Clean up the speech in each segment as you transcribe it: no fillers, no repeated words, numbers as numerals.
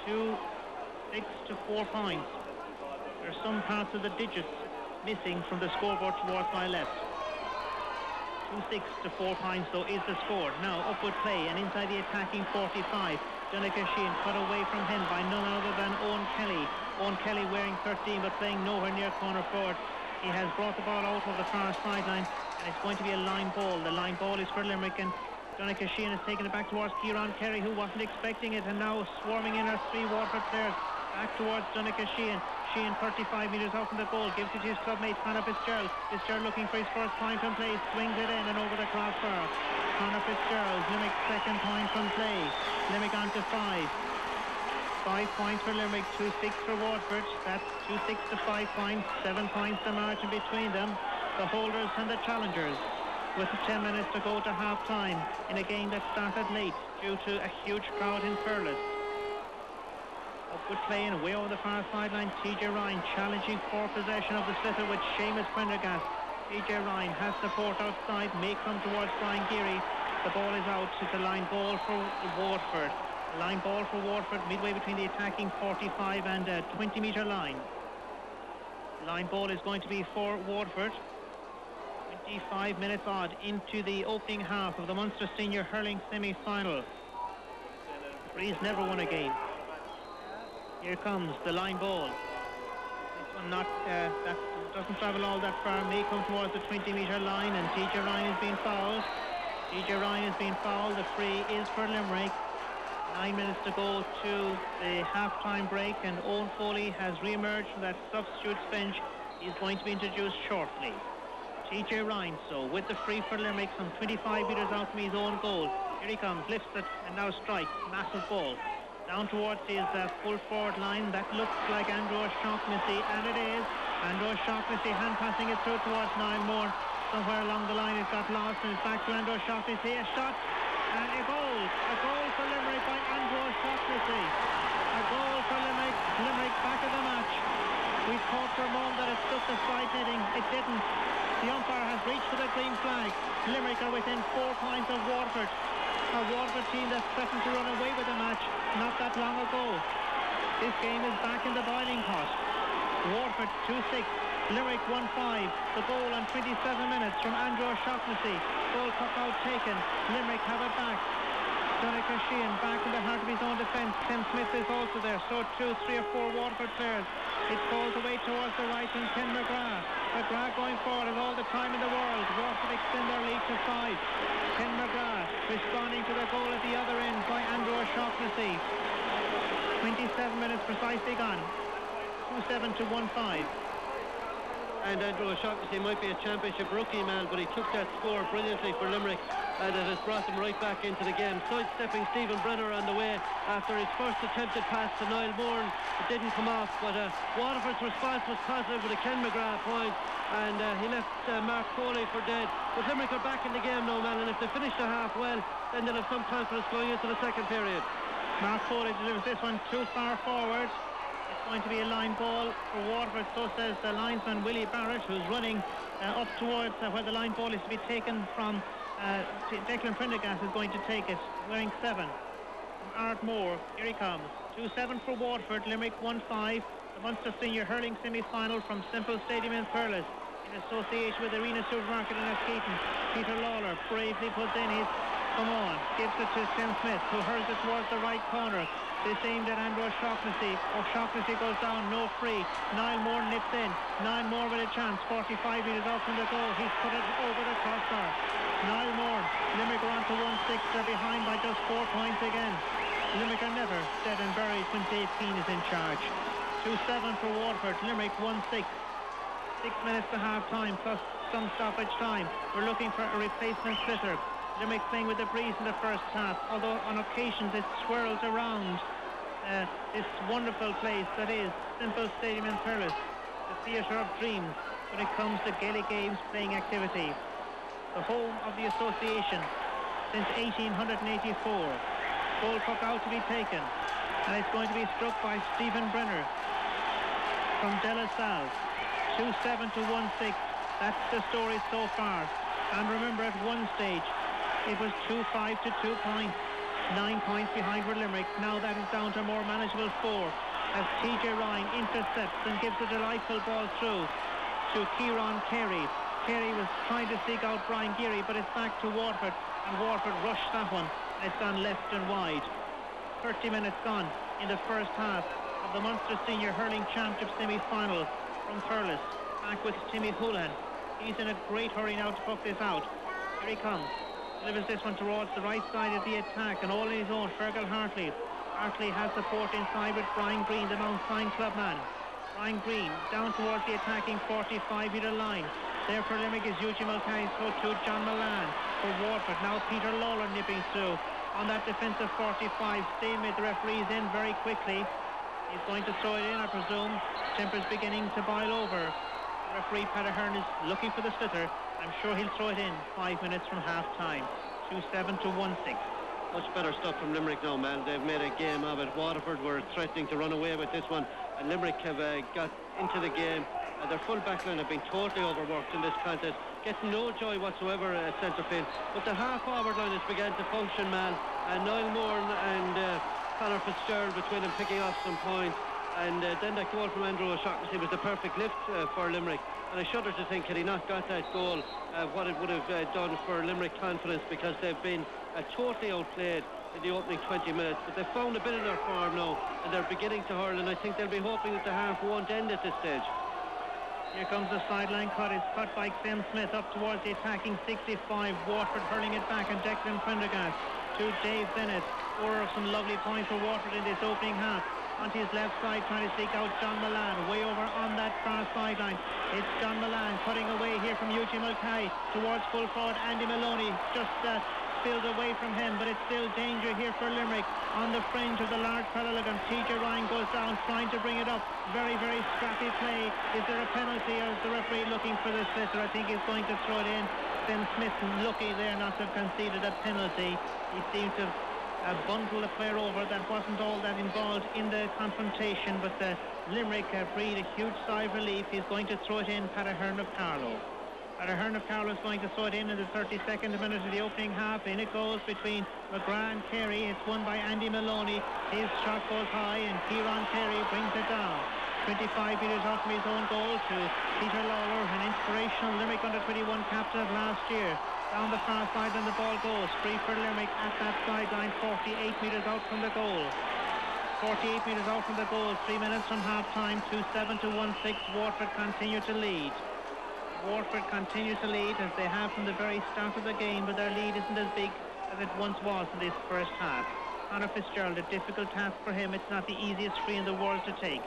2-6 to 4 points. There's some parts of the digits missing from the scoreboard towards my left. 2-6 to 4 points though is the score. Now upward play and inside the attacking 45. Donegal Sheehan cut away from him by none other than Owen Kelly. Owen Kelly wearing 13 but playing nowhere near corner forward. He has brought the ball out of the far sideline and it's going to be a line ball. The line ball is for Limerick and Donegal Sheehan has taken it back towards Kieran Kerry, who wasn't expecting it, and now swarming in are 3 Waterford players back towards Donegal Sheehan. Sheehan 35 metres out from the goal, gives it to his clubmate Conor Fitzgerald. Fitzgerald looking for his first point from play, swings it in and over the crossbar. Conor Fitzgerald, Limerick's second point from play. Limerick on to 5. 5 points for Limerick, 2-6 for Waterford. That's 2-6 to 5 points, 7 points the margin between them. The holders and the challengers, with 10 minutes to go to half time in a game that started late due to a huge crowd in Furless. Upward play and way over the far sideline. TJ Ryan challenging for possession of the sliotar with Seamus Prendergast. TJ Ryan has support outside, may come towards Brian Geary. The ball is out. It's a line ball for Waterford. Line ball for Waterford midway between the attacking 45 and 20 metre line. Line ball is going to be for Waterford. 25 minutes odd into the opening half of the Munster Senior Hurling semi-final. Breeze never won a game. Here comes the line ball. This one not that doesn't travel all that far, may come towards the 20 metre line, and TJ Ryan has been fouled. TJ Ryan has been fouled. The free is for Limerick. 9 minutes to go to the half-time break, and Owen Foley has re-emerged from that substitute bench. He's going to be introduced shortly. TJ Ryan, so with the free for Limerick, some 25 metres out from his own goal. Here he comes, lifts it and now strikes. Massive ball down towards his full forward line. That looks like Andrew O'Shaughnessy, and it is. Andrew O'Shaughnessy hand passing it through towards Niall Moore. Somewhere along the line it got lost and it's back to Andrew O'Shaughnessy. A shot and a goal. A goal for Limerick by Andrew O'Shaughnessy. A goal for Limerick. Limerick back of the match. We thought for a moment that it took the side netting. It didn't. The umpire has reached for the green flag. Limerick are within 4 points of Waterford. A Waterford team that threatened to run away with the match not that long ago. This game is back in the boiling pot. Waterford 2-6, Limerick 1-5. The goal on 27 minutes from Andrew O'Shaughnessy. Goal puck out taken. Limerick have it back. Donegal Sheehan back in the heart of his own defence. Tim Smith is also there. So 2, 3 or 4 Waterford players. It falls away towards the right and Ken McGrath. McGrath going forward has all the time in the world. Waterford extend their lead to 5. Ken McGrath responding to the goal at the other end by Andrew O'Shaughnessy. 27 minutes precisely gone. 2-7 to 1-5. And Andrew O'Shaughnessy might be a championship rookie man, but he took that score brilliantly for Limerick, and it has brought them right back into the game. Sidestepping Stephen Brenner on the way after his first attempted pass to Niall Moore. It didn't come off, but Waterford's response was positive with a Ken McGrath point, and he left Mark Foley for dead. But Limerick are back in the game now, man, and if they finish the half well, then they'll have some confidence going into the second period. Mark Foley delivers this one too far forward. Going to be a line ball for Waterford, so says the linesman Willie Barrett, who's running up towards where the line ball is to be taken from. Declan Prendergast is going to take it, wearing 7. From Art Moore, here he comes. 2-7 for Waterford, Limerick 1-5. The Munster Senior Hurling semi-final from Simple Stadium in Thurles, in association with Arena Supermarket in Askeaton. Peter Lawler bravely puts in his come on, gives it to Tim Smith, who hurls it towards the right corner. This aimed at Andrew O'Shaughnessy. O'Shaughnessy goes down, no free. Niall Moore nips in. Niall Moore with a chance, 45 metres out from the goal. He's put it over the crossbar. Niall Moore, Limerick are on to 1-6. They're behind by just 4 points again. Limerick are never dead and buried when Dave Keane is in charge. 2-7 for Waterford, Limerick 1-6. 6 minutes to half time plus some stoppage time. We're looking for a replacement sliotar. Limerick playing with the breeze in the first half, although on occasions it swirls around this wonderful place that is Simple Stadium in Thurles, the theatre of dreams when it comes to Gaelic Games playing activity. The home of the association since 1884. Goal puck out to be taken, and it's going to be struck by Stephen Brenner from De La Salle. 2-7 to 1-6. That's the story so far. And remember, at one stage it was 2-5 to 2 points. 9 points behind for Limerick. Now that is down to a more manageable score as TJ Ryan intercepts and gives a delightful ball through to Kieran Carey. Carey was trying to seek out Brian Geary, but it's back to Waterford, and Waterford rushed that one. It's gone left and wide. 30 minutes gone in the first half of the Munster Senior Hurling Championship semi-final from Thurles. Back with Timmy Houlihan. He's in a great hurry now to puck this out. Here he comes. Delivers this one towards the right side of the attack, and all in his own, Fergal Hartley. Hartley has support inside with Brian Green, the Mount Sion club man. Brian Green down towards the attacking 45-metre line. There for Limerick is Eugene Mulcahy, so to John Milan for Waterford. Now Peter Lawler nipping through on that defensive 45. Stalemate, the referee's in very quickly. He's going to throw it in, I presume. Temper's beginning to boil over. Referee Pat Ahern is looking for the slitter. I'm sure he'll throw it in 5 minutes from half-time. 2-7 to 1-6. Much better stuff from Limerick now, Mel. They've made a game of it. Waterford were threatening to run away with this one, and Limerick have got into the game. Their full back line have been totally overworked in this contest, getting no joy whatsoever at centre field. But the half-forward line has begun to function, Mel. And Niall Moore and Conor Fitzgerald between them picking off some points. And then that goal from Andrew O'Shaughnessy was the perfect lift for Limerick. And I shudder to think, had he not got that goal, what it would have done for Limerick confidence, because they've been totally outplayed in the opening 20 minutes. But they've found a bit of their form now, and they're beginning to hurl, and I think they'll be hoping that the half won't end at this stage. Here comes the sideline cut. It's cut by Clem Smith up towards the attacking 65. Waterford hurling it back, and Declan Prendergast to Dave Bennett. Some lovely points for Waterford in this opening half. Onto his left side, trying to seek out John Milan, way over on that far sideline. It's John Milan cutting away here from Eugene Mulcahy towards full forward Andy Maloney, just spilled away from him, but it's still danger here for Limerick on the fringe of the large parallelogram. TJ Ryan goes down, trying to bring it up. Very, very scrappy play. Is there a penalty, or is the referee looking for the slitter? I think he's going to throw it in. Ben Smith lucky there not to have conceded a penalty. He seemed to bundle the player over. That wasn't all that involved in the confrontation, but Limerick breathed a huge sigh of relief. He's going to throw it in, Pat Ahern of Carlow. Pat Ahern of Carlow is going to throw it in the 32nd minute of the opening half. In it goes between McGrath and Carey. It's won by Andy Maloney. His shot goes high, and Kieran Carey brings it down. 25 metres out from his own goal to Peter Lawler, an inspirational Limerick under-21 captain of last year. Down the far side, and the ball goes free for Limerick at that sideline, 48 metres out from the goal. 48 metres out from the goal, 3 minutes from half-time, 2-7 to 1-6. Waterford continue to lead. Waterford continue to lead as they have from the very start of the game, but their lead isn't as big as it once was in this first half. Conor Fitzgerald, a difficult task for him. It's not the easiest free in the world to take.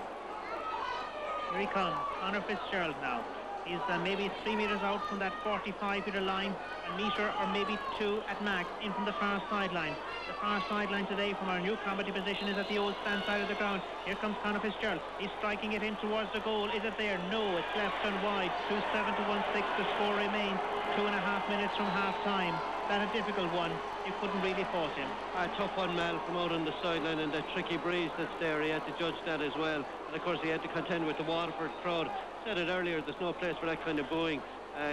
Here he comes, Conor Fitzgerald now. He's maybe 3 metres out from that 45-metre line, a metre or maybe 2 at max in from the far sideline. The far sideline today from our new comedy position is at the old stand side of the ground. Here comes Conor Fitzgerald. He's striking it in towards the goal. Is it there? No, it's left and wide. 2-7 to 1-6. The score remains 2.5 minutes from half-time. That's a difficult one. You couldn't really fault him. A tough one, Mal, from out on the sideline, and the tricky breeze that's there. He had to judge that as well. And of course he had to contend with the Waterford crowd. Said it earlier, there's no place for that kind of booing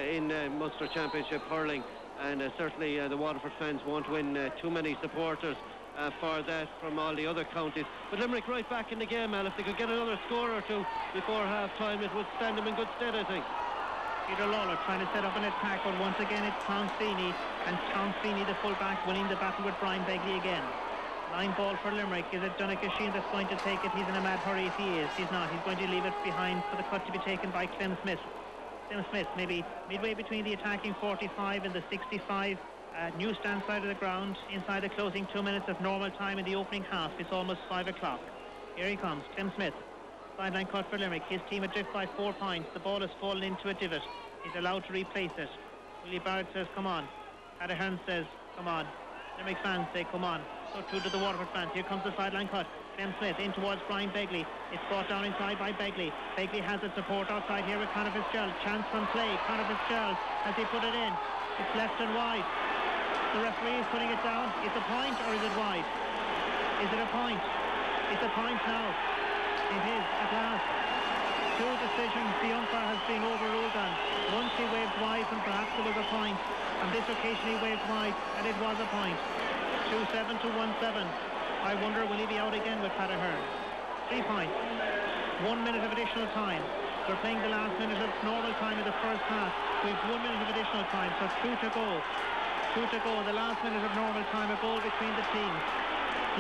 in Munster Championship hurling, and certainly the Waterford fans won't win too many supporters for that from all the other counties. But Limerick right back in the game, Mal. If they could get another score or two before half-time, it would stand them in good stead, I think. Peter Lawler trying to set up an attack, but once again it's Tom Feeney, and Tom Feeney, the fullback, winning the battle with Brian Begley again. Line ball for Limerick. Is it Donnacha Sheehan that's going to take it? He's in a mad hurry if he is. He's not. He's going to leave it behind for the cut to be taken by Clem Smith. Clem Smith maybe midway between the attacking 45 and the 65. New stand side of the ground, inside the closing 2 minutes of normal time in the opening half. It's almost 5 o'clock. Here he comes, Clem Smith. Sideline cut for Limerick. His team adrift by 4 points. The ball has fallen into a divot. He's allowed to replace it. Willie Barrett says, come on. Pat Ahern says, come on. Limerick fans say, come on. So too to the Waterford fans. Here comes the sideline cut. Clem Smith in towards Brian Begley. It's brought down inside by Begley. Begley has its support outside here with Conor Fitzgerald. Chance from play. Conor Fitzgerald, as he put it in. It's left and wide. The referee is putting it down. It's a point, or is it wide? Is it a point? It's a point now. It is at last. 2 decisions the umpire has been overruled on. Once he waved wide and perhaps there was a point. On this occasion he waved wide and it was a point. 2 2-7 to 1-7. I wonder, will he be out again with Pat Ahern? 3 points. 1 minute of additional time. We're playing the last minute of normal time in the first half. We've 1 minute of additional time, so 2 to go. 2 to go. The last minute of normal time, a goal between the teams.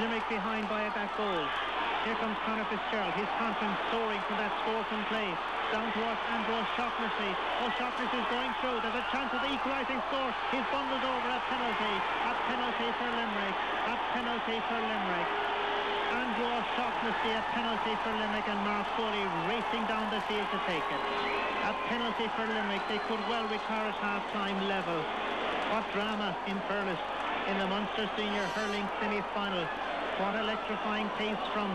Limerick behind by that goal. Here comes Conor Fitzgerald. His confidence soaring from that score from play. Down to us, Andrew O'Shaughnessy. O'Shaughnessy is going through. There's a chance of the equalising score. He's bundled over a penalty. A penalty for Limerick. A penalty for Limerick. Andrew O'Shaughnessy, a penalty for Limerick, and Mark Foley racing down the field to take it. A penalty for Limerick. They could well retire at half-time level. What drama in Thurles in the Munster Senior Hurling semi-final. What electrifying pace from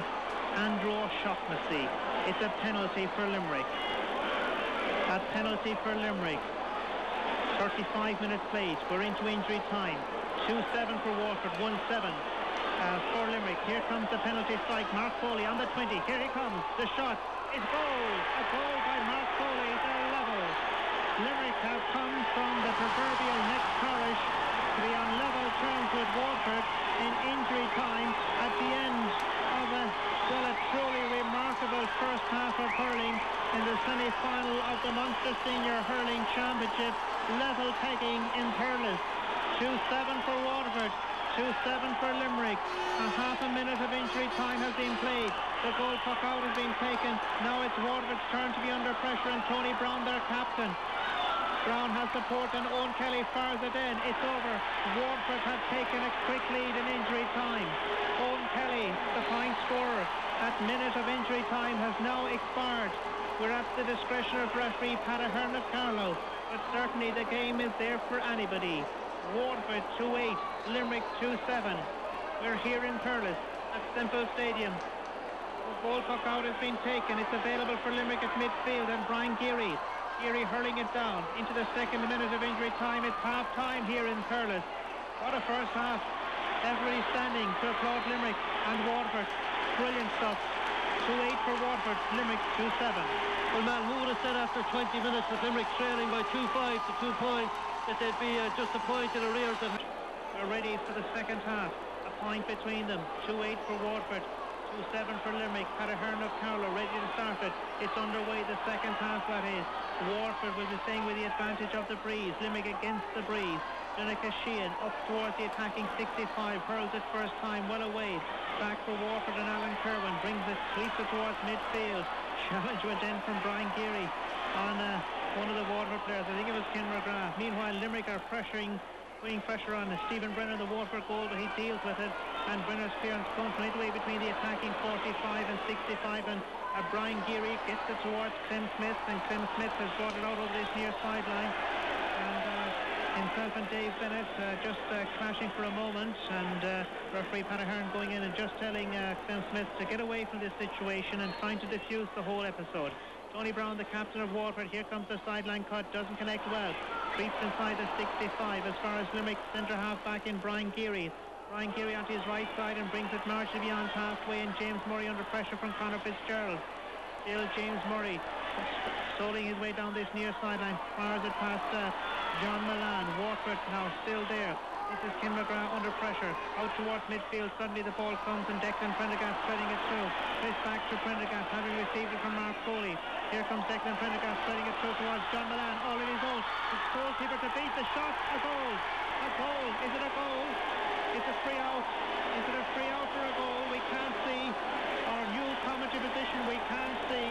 Andrew O'Shaughnessy. It's a penalty for Limerick. A penalty for Limerick. 35 minutes played. We're into injury time. 2-7 for Waterford, 1-7 for Limerick. Here comes the penalty strike. Mark Foley on the 20. Here he comes. The shot. It's goal. A goal by Mark Foley. They're level. Limerick have come from the proverbial next parish to be on level terms with Waterford in injury time at the end of a truly remarkable first half of hurling in the semi-final of the Munster Senior Hurling Championship. Level pegging in Thurles. 2-7 for Waterford. 2-7 for Limerick. A half a minute of injury time has been played. The goal puck out has been taken. Now it's Waterford's turn to be under pressure, and Tony Brown, their captain. Brown has support, and Owen Kelly fires it in. It's over. Waterford have taken a quick lead in injury time. Owen Kelly, the point scorer, that minute of injury time has now expired. We're at the discretion of referee Pat Ahern of Carlow, but certainly the game is there for anybody. Waterford 2-8, Limerick 2-7. We're here in Thurles at Semple Stadium. The goal puck out has been taken. It's available for Limerick at midfield, and Brian Geary hurling it down into the second minute of injury time. It's half time here in Thurles. What a first half. Everybody standing to applaud Limerick and Waterford. Brilliant stuff. 2-8 for Waterford, Limerick 2-7. Well, man, who would have said after 20 minutes with Limerick trailing by 2-5 to 2 points that they'd be just a point in arrears? We're ready for the second half. A point between them. 2-8 for Waterford. 2-7 for Limerick. Pat Ahern of Carlow ready to start it. It's underway, the second half, that is. Waterford will be staying with the advantage of the breeze. Limerick against the breeze. Donica Sheehan up towards the attacking 65. Hurls it first time well away. Back for Waterford, and Alan Kerwin brings it, sweeps it towards midfield. Challenge went in from Brian Geary on one of the Waterford players. I think it was Ken McGrath. Meanwhile, Limerick are putting pressure on Stephen Brenner, the Waterford goal, but he deals with it, and Brenner's clearance comes midway between the attacking 45 and 65, and Brian Geary gets it towards Clem Smith, and Clem Smith has brought it out over this near sideline, and himself and Dave Bennett just clashing for a moment, and referee Pat Ahern going in and just telling Clem Smith to get away from this situation and trying to defuse the whole episode. Tony Brown, the captain of Waterford, here comes the sideline cut, doesn't connect well, creeps inside the 65 as far as Limerick centre half back in Brian Geary. Brian Geary onto his right side and brings it marginally beyond halfway, and James Murray under pressure from Conor Fitzgerald. Still James Murray strolling his way down this near sideline, fires it past John Milan. Waterford now still there. This is Ken McGrath under pressure, out towards midfield. Suddenly the ball comes, and Declan Prendergast spreading it through. It's back to Prendergast, having received it from Mark Foley. Here comes Declan Prendergast spreading it through towards John Milan, all in his own. It's goalkeeper to beat the shot. A goal. A goal. Is it a goal? It's a free out. Is it a free out or a goal? We can't see. Our new commentary position, we can't see.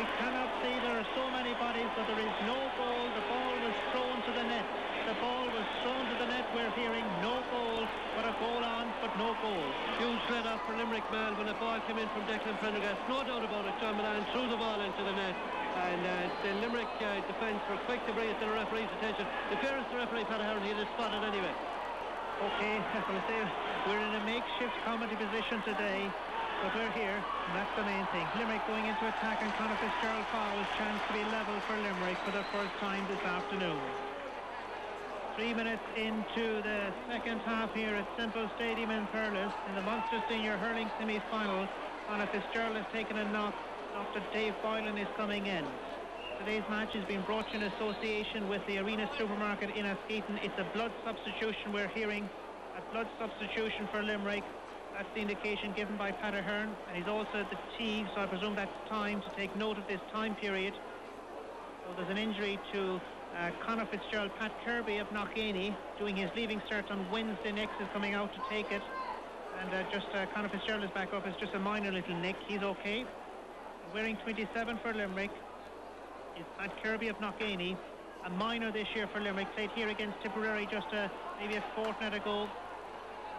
We cannot see. There are so many bodies, but there is no goal. The ball was thrown to the net. The ball was thrown to the net. We're hearing no goal, but a goal on, but no goal. Huge let off for Limerick, man, when the ball came in from Declan Prendergast. No doubt about it. John Milan threw the ball into the net, and the Limerick defence were quick to bring it to the referee's attention. The fairness to the referee, Pat Ahern, he had it spotted anyway. Okay, as I say, we're in a makeshift comedy position today, but we're here, and that's the main thing. Limerick going into attack, and Conor Fitzgerald fouls, chance to be level for Limerick for the first time this afternoon. 3 minutes into the second half here at Semple Stadium in Thurles in the Munster Senior Hurling semi-final. Conor Fitzgerald has taken a knock. Dr. Dave Boylan is coming in. Today's match has been brought to you in association with the Arena Supermarket in Askeaton. It's a blood substitution we're hearing A blood substitution for Limerick. That's the indication given by Pat Ahern, and he's also at the tee, so I presume that's time to take note of this time period. So there's an injury to Conor Fitzgerald. Pat Kirby of Knockany doing his leaving cert on Wednesday next is coming out to take it, and Conor Fitzgerald is back up. It's just a minor little nick. He's okay. Wearing 27 for Limerick is Pat Kirby of Knockany, a minor this year for Limerick, played here against Tipperary just maybe a fortnight ago.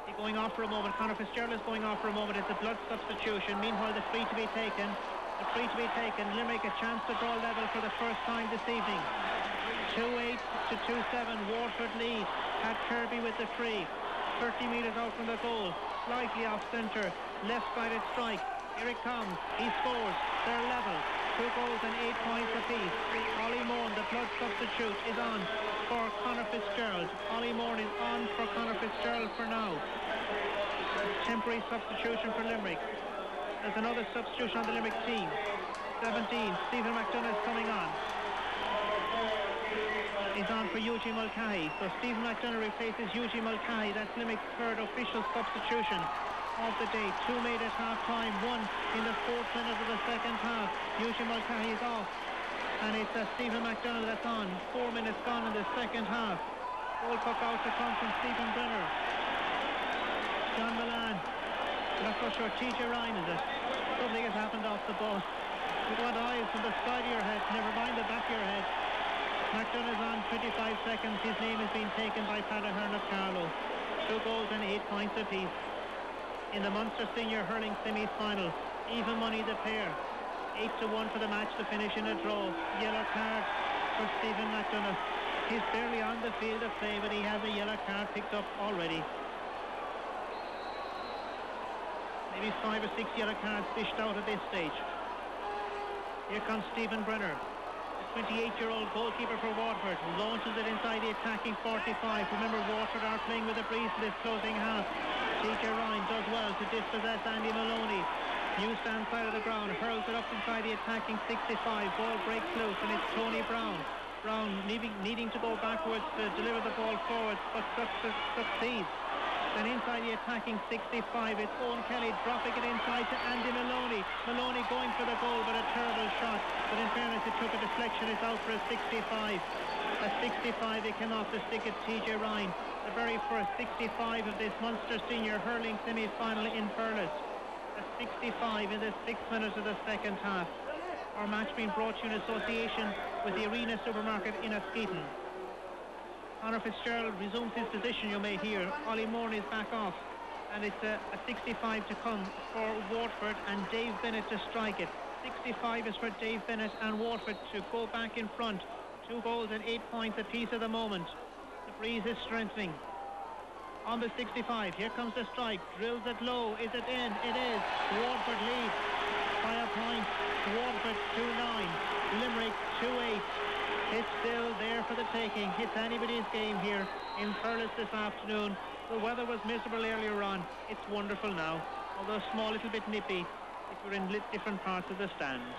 He's going off for a moment. Conor Fitzgerald is going off for a moment. It's a blood substitution. Meanwhile, the free to be taken. Limerick a chance to draw level for the first time this evening. 2-8 to 2-7. Waterford lead. Pat Kirby with the free. 30 metres out from the goal. Slightly off centre. Left-sided strike. Here it comes. He scores. They're level. 2 goals and 8 points apiece. Ollie Moore, the blood substitute, is on for Conor Fitzgerald. Ollie Moore is on for Conor Fitzgerald for now. Temporary substitution for Limerick. There's another substitution on the Limerick team. 17, Stephen McDonagh is coming on. He's on for Eugene Mulcahy. So Stephen McDonagh replaces Eugene Mulcahy. That's Limerick's third official substitution of the day. 2 made at half-time, 1 in the 4th minute of the second half. Eugene Mulcahy is off, and it's Stephen McDonagh that's on. 4 minutes gone in the second half. Goal puck out to come from Stephen Brenner. John Milan. Not so sure. TJ Ryan, is it? Something has happened off the ball. You want eyes from the side of your head, never mind the back of your head. McDonagh's on 25 seconds. His name has been taken by Pat Ahern of Carlow. 2 goals and 8 points apiece. In the Munster Senior Hurling semi-final, even money the pair. 8-1 for the match to finish in a draw. Yellow card for Stephen McDonagh. He's barely on the field of play, but he has a yellow card picked up already. Maybe 5 or 6 yellow cards dished out at this stage. Here comes Stephen Brenner, the 28-year-old goalkeeper for Waterford, launches it inside the attacking 45. Remember, Waterford are playing with a breeze for this closing half. TJ Ryan does well to dispossess Andy Maloney. New stand side of the ground, hurls it up inside the attacking 65. Ball breaks loose, and it's Tony Brown. Brown needing to go backwards to deliver the ball forwards, but succeeds. And inside the attacking 65, it's Owen Kelly dropping it inside to Andy Maloney. Maloney going for the goal, but a terrible shot. But in fairness, it took a deflection. It's out for a 65. A 65, it came off the stick at TJ Ryan. The very first 65 of this Munster Senior Hurling semi-final in Perlis. A 65 in the 6th minute of the second half. Our match being brought to you in association with the Arena Supermarket in Askeaton. Conor Fitzgerald resumes his position, you may hear. Ollie Moore is back off, and it's a 65 to come for Waterford, and Dave Bennett to strike it. 65 is for Dave Bennett and Waterford to go back in front. 2 goals and 8 points apiece at the moment. The breeze is strengthening. On the 65, here comes the strike. Drills it low. Is it in? It is. Waterford lead by a point. Waterford 2-9. Limerick 2-8. It's still there for the taking. It's anybody's game here in Perlis this afternoon. The weather was miserable earlier on. It's wonderful now, although a small little bit nippy if you're in different parts of the stands.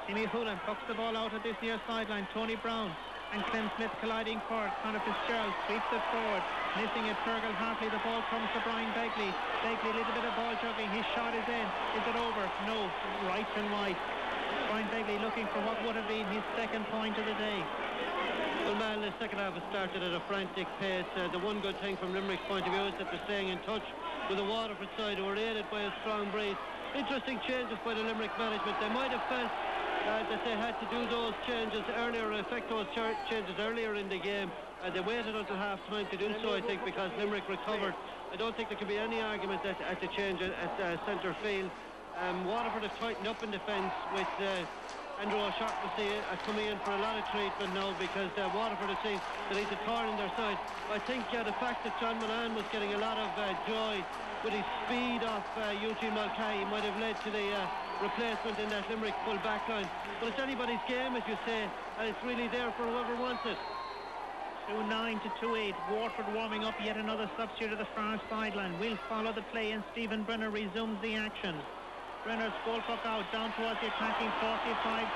Timmy Hoolan pucks the ball out at this near sideline. Tony Brown and Clem Smith colliding for it. Conor Fitzgerald sweeps it forward. Missing it, Fergal Hartley. The ball comes to Brian Begley. Begley, a little bit of ball juggling. His shot is in. Is it over? No. Right and wide. Brian Begley looking for what would have been his second point of the day. Well, man, the second half has started at a frantic pace. The one good thing from Limerick's point of view is that they're staying in touch with the Waterford side, who are aided by a strong breeze. Interesting changes by the Limerick management. They might have felt that they had to do those changes earlier, effect those changes earlier in the game. They waited until half-time to do so, I think, because Limerick recovered. I don't think there could be any argument at the change at centre field. Waterford have tightened up in defence with Andrew O'Shaughnessy coming in for a lot of treatment now, because Waterford have seen that he's a thorn in their side. I think the fact that John Milan was getting a lot of joy with his speed off Eugene Mulcahy might have led to the replacement in that Limerick full back line. But it's anybody's game, as you say, and it's really there for whoever wants it. 2-9 to 2-8. Waterford warming up. Yet another substitute at the far sideline. We'll follow the play, and Stephen Brenner resumes the action. Brenner's goal puck out, down towards the attacking 45.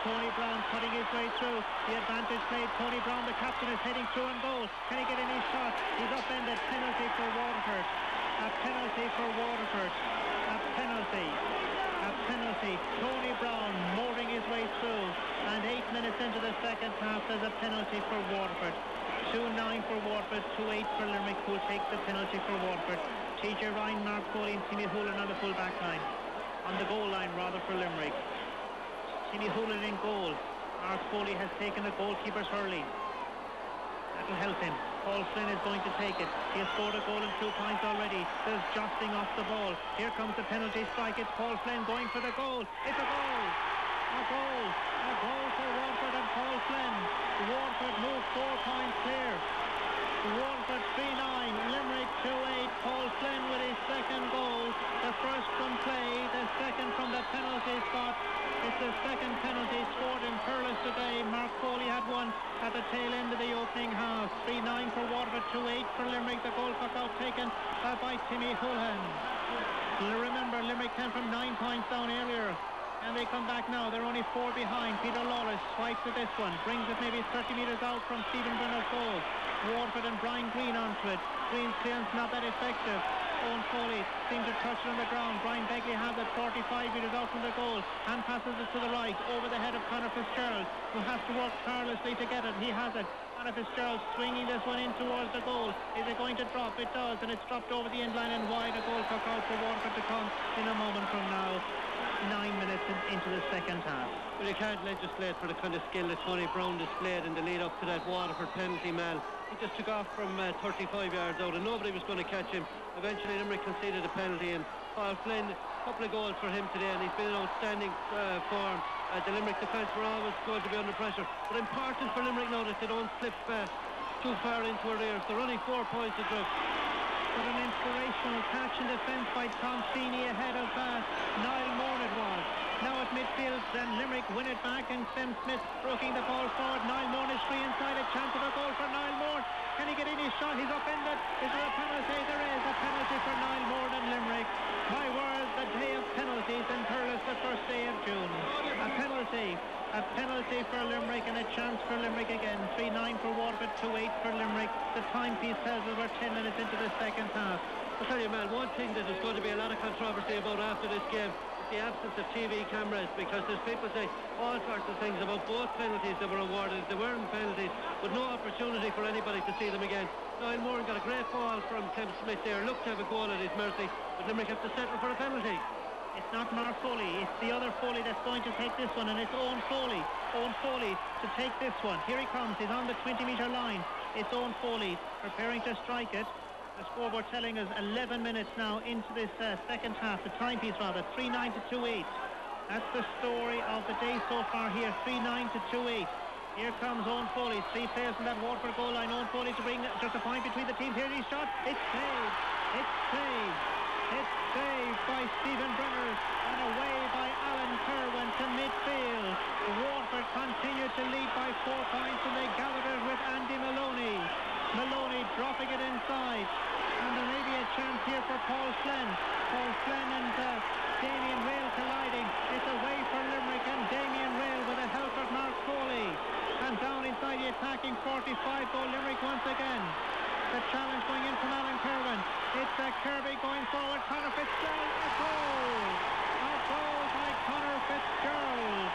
Tony Brown cutting his way through. The advantage played. Tony Brown, the captain, is heading through on goal. Can he get any shot? He's upended. Penalty for Waterford. A penalty for Waterford. A penalty. A penalty. Tony Brown mooring his way through. And 8 minutes into the second half, there's a penalty for Waterford. 2-9 for Waterford, 2-8 for Limerick, who will take the penalty for Waterford. TJ Ryan, Mark Foley and Timmy Hoolan on the full back line. On the goal line, rather, for Limerick. Timmy Hoolan in goal. Mark Foley has taken the goalkeeper's hurling. That'll help him. Paul Flynn is going to take it. He has scored a goal and 2 points already. There's jostling off the ball. Here comes the penalty strike. It's Paul Flynn going for the goal. It's a goal. A goal. A goal for Waterford and Paul Flynn. Waterford move 4 points clear. Waterford 3-9, Limerick 2-8. Paul Flynn with his second goal. The first from play, the second from the penalty spot. It's the second penalty scored in Perlis today. Mark Foley had one at the tail end of the opening half. 3-9 for Waterford, 2-8 for Limerick. The goal puck out taken by Timmy Hoolan. Remember, Limerick came from 9 points down earlier. And they come back now. They're only 4 behind. Peter Lawless swipes at this one. Brings it maybe 30 metres out from Stephen Brenner's goal. Waterford and Brian Green onto it. Green's clearance not that effective. Owen Foley seems to touch it on the ground. Brian Begley has it 45 metres out from the goal. And passes it to the right over the head of Conor Fitzgerald, who has to work tirelessly to get it. He has it. Conor Fitzgerald swinging this one in towards the goal. Is it going to drop? It does. And it's dropped over the end line and wide. A goal puck out for Waterford to come in a moment from now. 9 minutes into the second half. Well, you can't legislate for the kind of skill that Tony Brown displayed in the lead up to that Waterford penalty, Mal. He just took off from 35 yards out and nobody was going to catch him. Eventually Limerick conceded a penalty, and Paul Flynn, a couple of goals for him today, and he's been in outstanding form. The Limerick defence were always going to be under pressure, but important for Limerick now that they don't slip too far into arrears. They're only 4 points adrift. But an inspirational catch in defence by Tom Feeney ahead of Niall Moore it was. Now at midfield, then Limerick win it back, and Sam Smith stroking the ball forward. Niall Moore is free inside, a chance of a goal for Niall Moore. Can he get any shot? He's upended. Is there a penalty? There is a penalty for Niall Moore and Limerick. My word, the day of penalties in Perlis, the first day of June. A penalty. A penalty for Limerick and a chance for Limerick again. 3-9 for Waterford, 2-8 for Limerick. The timepiece tells us we're 10 minutes into the second half. I'll tell you, man, one thing that there's going to be a lot of controversy about after this game is the absence of TV cameras, because there's people say all sorts of things about both penalties that were awarded. They weren't penalties, but no opportunity for anybody to see them again. Niall Moore got a great ball from Clem Smith there, looked to have a goal at his mercy, but Limerick have to settle for a penalty. It's not Mark Foley, it's the other Foley that's going to take this one, and it's Owen Foley. Owen Foley to take this one. Here he comes, he's on the 20-metre line. It's Owen Foley preparing to strike it. The scoreboard telling us 11 minutes now into this second half, the timepiece rather, 3-9 to 2-8. That's the story of the day so far here, 3-9 to 2-8. Here comes Owen Foley, 3 players from that Waterford goal line. Owen Foley to bring just a point between the teams. Here he's shot, it's saved, it's saved. It's saved by Stephen Brenner and away by Alan Kerwin to midfield. Waterford continue to lead by 4 points, and they gathered it with Andy Maloney. Maloney dropping it inside, and there may be a chance here for Paul Flynn. Paul Flynn and Damien Rail colliding. It's away for Limerick, and Damien Rail with the help of Mark Foley. And down inside the attacking 45 goal Limerick once again. The challenge going in from Alan Kerwin. It's Kirby going forward. Conor Fitzgerald. A goal! A goal by Conor Fitzgerald.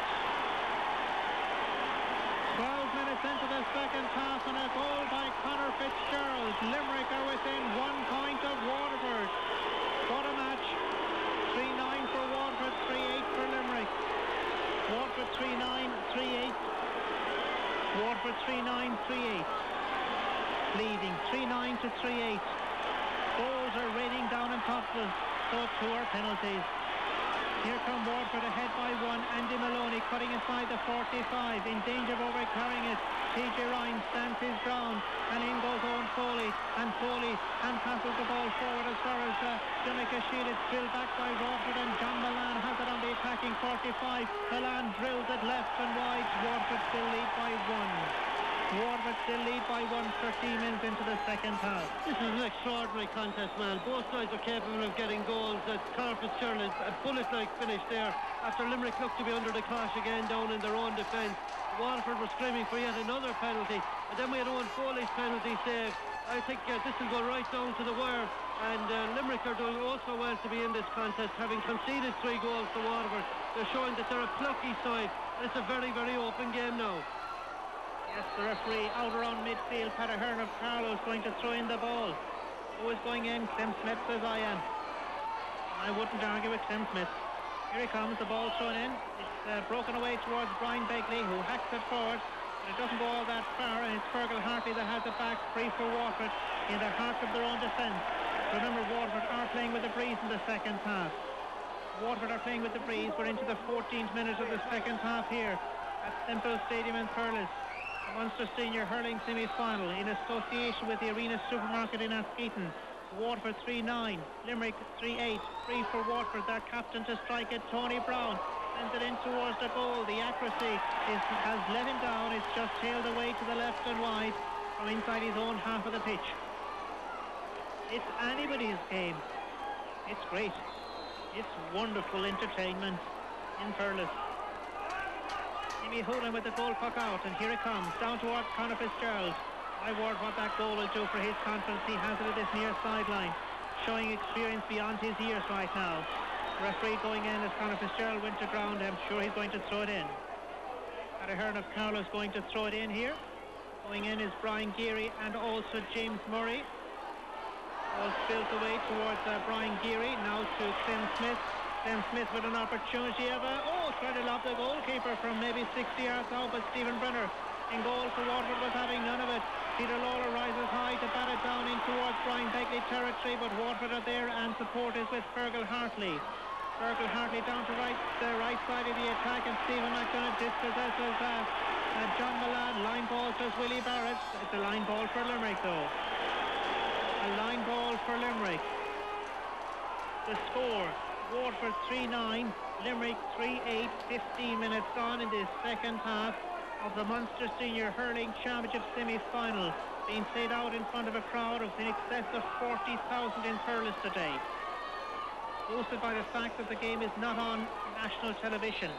12 minutes into the second half, and a goal by Conor Fitzgerald. Limerick are within 1 point of Waterford. What a match. 3-9 for Waterford, 3-8 for Limerick. Waterford 3-9, 3-8. Waterford 3-9, 3-8. Leading 3-9 to 3-8. Goals are raining down on top of us. So too are penalties. Here come Waterford ahead by 1. Andy Maloney cutting inside the 45, in danger of overcarrying it. TJ Ryan stands his ground, and in goes Owen Foley, and passes the ball forward as far as Jamaica Shield. It's drilled back by Waterford, and John Milan has it on the attacking 45. Milan drills it left and wide. Waterford still lead by 1. Waterford still lead by 1, 13 minutes into the second half. This is an extraordinary contest, man. Both sides are capable of getting goals. Conor Fitzgerald, a bullet-like finish there after Limerick looked to be under the cosh again down in their own defence. Waterford were screaming for yet another penalty, and then we had Owen Foley's penalty save. I think this will go right down to the wire, and Limerick are doing also well to be in this contest, having conceded 3 goals to Waterford. They're showing that they're a plucky side, and it's a very, very open game now. Yes, the referee out around midfield. Paddy Hearn of Carlow is going to throw in the ball. Who is going in? Clem Smith says I am. I wouldn't argue with Clem Smith. Here he comes, the ball thrown in. It's broken away towards Brian Begley, who hacks it forward, but it doesn't go all that far, and it's Fergal Hartley that has it back free for Waterford in the heart of their own defence. Remember, Waterford are playing with the breeze in the second half. Waterford are playing with the breeze. We're into the 14th minute of the second half here at Semple Stadium in Thurles. Munster Senior Hurling semi-final in association with the Arena Supermarket in Askeaton. Waterford 3-9, Limerick 3-8, free for Waterford. Their captain to strike it, Tony Brown, sends it in towards the goal. The accuracy has let him down. It's just tailed away to the left and wide from inside his own half of the pitch. It's anybody's game. It's great. It's wonderful entertainment in Thurles. Jimmy Hurling with the goal puck out, and here it comes, down towards Conor Fitzgerald. My word, what that goal will do for his confidence. He has it at this near sideline, showing experience beyond his years right now. The referee going in as Conor Fitzgerald went to ground. I'm sure he's going to throw it in. Paddy Hearn of Carlow is going to throw it in here. Going in is Brian Geary and also James Murray. All spilled away towards Brian Geary, now to Clem Smith. Clem Smith with an opportunity of tried to lob the goalkeeper from maybe 60 yards out, but Stephen Brenner in goal for Waterford was having none of it. Peter Lawler rises high to bat it down in towards Brian Begley territory, but Waterford are there and support is with Fergal Hartley. Fergal Hartley down to the right side of the attack, and Stephen McDonough dispossesses John Milan. Line ball says Willie Barrett. It's a line ball for Limerick though. A line ball for Limerick. The score, Waterford 3-9, Limerick 3-8, 15 minutes on in this second half of the Munster Senior Hurling Championship semi-final, being played out in front of a crowd of in excess of 40,000 in Thurles today. Boosted by the fact that the game is not on national television.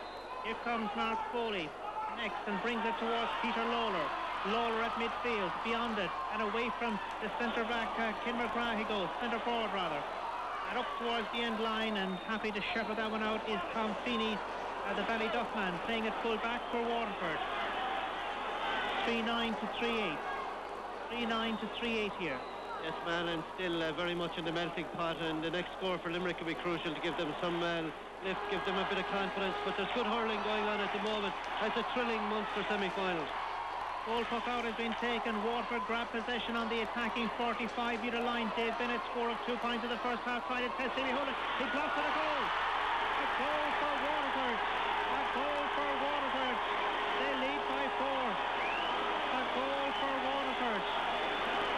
Here comes Mark Foley next and brings it towards Peter Lawler. Lawler at midfield, beyond it, and away from the centre-back, Ken McGrath he goes, centre-forward rather. And up towards the end line, and happy to shepherd that one out is Tom Feeney, the Ballyduff man, playing it full back for Waterford. 3-9 to 3-8. 3-9 to 3-8 here. Yes, man, and still very much in the melting pot, and the next score for Limerick will be crucial to give them some lift, give them a bit of confidence, but there's good hurling going on at the moment. It's a thrilling Munster semi-final. Goal puck out has been taken. Waterford grab possession on the attacking 45-metre line. Dave Bennett score of 2 points in the first half. Tried to test Jimmy Hurling. He blocks it, a goal. A goal for Waterford. A goal for Waterford. They lead by 4. A goal for Waterford.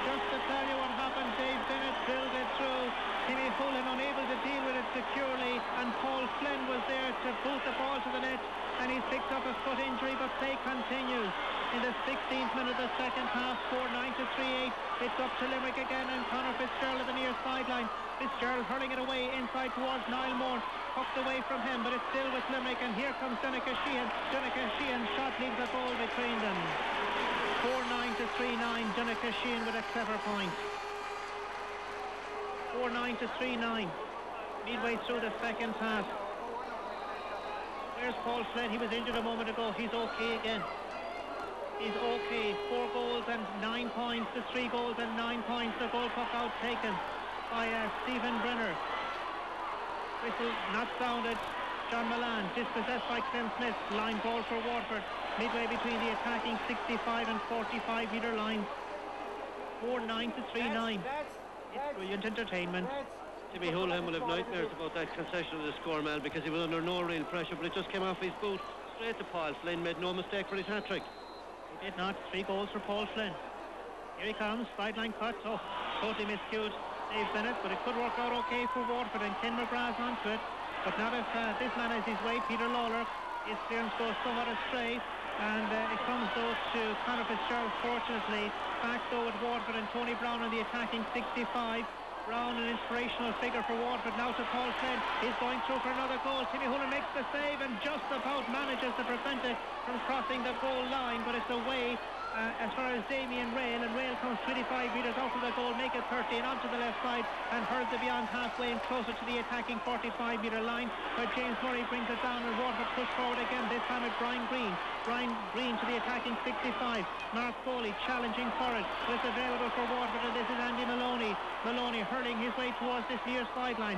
Just to tell you what happened, Dave Bennett drilled it through. Jimmy Hurling unable to deal with it securely, and Paul Flynn was there to boot the ball to the net, and he's picked up a foot injury, but play continues. In the 16th minute of the second half, 4-9 to 3-8. It's up to Limerick again, and Conor Fitzgerald at the near sideline. Fitzgerald hurling it away inside towards Niall Moore. Hooked away from him, but it's still with Limerick, and here comes Donica Sheehan. Donica Sheehan's shot leaves a goal between them. 4-9 to 3-9. Donica Sheehan with a clever point. 4-9 to 3-9. Midway through the second half. There's Paul Flynn. He was injured a moment ago. He's okay again. He's okay. 4 goals and 9 points to 3 goals and 9 points. The goal puck out taken by Stephen Brenner. Whistle not sounded. John Milan dispossessed by Clem Smith. Line ball for Waterford. Midway between the attacking 65 and 45 metre lines. 4-9 to 3-9. It's brilliant entertainment. Jimmy Hurling will have nightmares about that concession of the score, man, because he was under no real pressure, but it just came off his boot straight to Paul Flynn. Made no mistake for his hat-trick. He did not. 3 goals for Paul Flynn. Here he comes, sideline cut. Oh, totally miscued Dave Bennett, but it could work out okay for Waterford, and Ken McGrath's onto it. But not if this man has his way. Peter Lawler, his clearance goes somewhat astray. And it comes though to Conor Fitzgerald, fortunately. Back though with Waterford and Tony Brown on the attacking 65. Brown, an inspirational figure for Waterford. Now to Paul Flynn. He's going through for another goal. Timmy Hurling makes the save and just about manages to prevent it from crossing the goal line, but it's away as far as Damien Rail, and Rail comes 25 metres out of the goal, make it 30 and onto the left side and hurls it beyond halfway and closer to the attacking 45 metre line, where James Murray brings it down and Waterford push forward again, this time with Brian Green. Brian Green to the attacking 65. Mark Foley challenging for it, but it's available for Waterford, and this is Andy Maloney. Maloney hurling his way towards this near sideline.